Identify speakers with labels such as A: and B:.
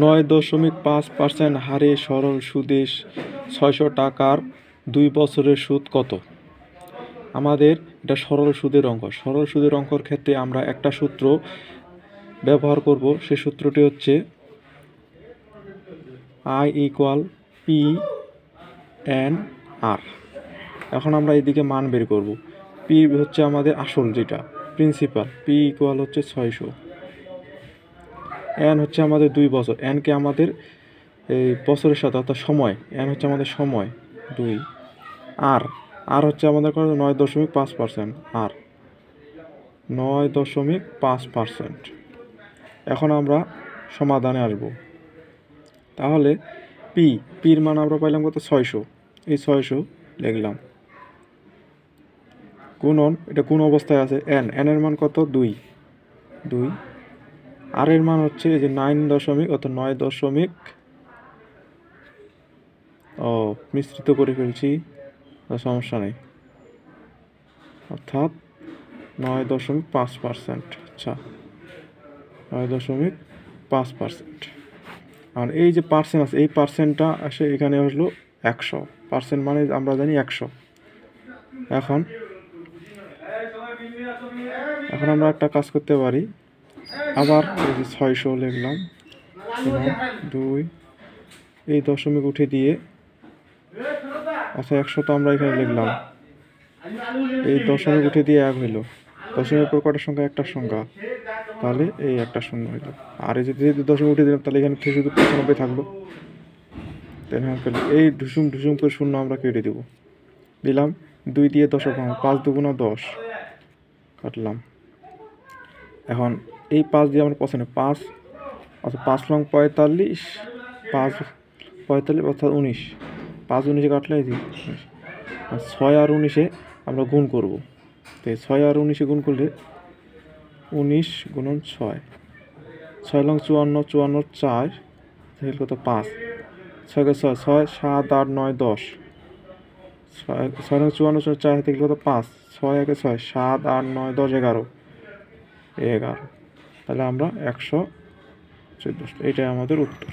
A: 9.5% হারে সরল সুদে 600 টাকার 2 বছরের সুদ কত? আমাদের এটা সরল সুদের অঙ্ক। সরল সুদের অঙ্কর ক্ষেত্রে আমরা একটা সূত্র ব্যবহার করব। সেই সূত্রটি হচ্ছে I = P/N/R। এখন আমরা এদিকে মান বের করব। P হচ্ছে আমাদের আসল, যেটা প্রিন্সিপাল, P = হচ্ছে 600। N হচ্ছে আমাদের 2 বছর, N কে আমাদের এই বছরের সাথে অর্থাৎ সময়, N হচ্ছে আমাদের সময় 2। আর হচ্ছে আমাদের 9.5%, আর 9.5%। এখন আমরা সমাধানে আসব। তাহলে পির মান আমরা পাইলাম কত? 600। এই 600 লিখলাম, গুণন, এটা কোন অবস্থায় আছে? এন এর মান কত? 2। আর এর মান হচ্ছে এই যে 9 অর্থাৎ 9 মিশ্রিত করে ফেলছি, সমস্যা নেই, অর্থাৎ 9.5%। আচ্ছা, 9.5%। আর এই যে পার্সেন্ট আছে, এই পার্সেন্টটা আসে এখানে আসলো 100%, মানে আমরা জানি 100। এখন আমরা একটা কাজ করতে পারি, আবার এই যে 600 লিখলাম, 2, এই দশমিক উঠে দিয়ে, আচ্ছা 100 তো আমরা এখানে লিখলাম, এই দশমিক উঠে দিয়ে 1 হইল, দশমিকের পর কটার সংখ্যা? একটার সংখ্যা, তাহলে এই একটা শূন্য হইল। আর এই যে যেহেতু দশমিক উঠে দিলাম, তাহলে এখানে শুধু 95 থাকলো। এই ঢুসুম করে শূন্য আমরা কেটে দেবো, দিলাম 2 দিয়ে 10 ভাঙ, 5 2 10 কাটলাম। এখন এই 5 দিয়ে আমরা 5, অর্থাৎ 5 লং 45, 5 45 অর্থাৎ 19, 5 19 কাটলে 6 আর 19-এ আমরা গুণ করব। তো 6 আর 19-এ গুণ করলে 19 গুণন 6, 6 লং 54, 54 4, তাহলে কত? 5, 6 কে 6, 6 7 8 9 10, 6 লং 54 4 থেকে কত? 5, 6 একে 6, 7 8 9 10 11, তাহলে আমরা 114। এটাই আমাদের উত্তর।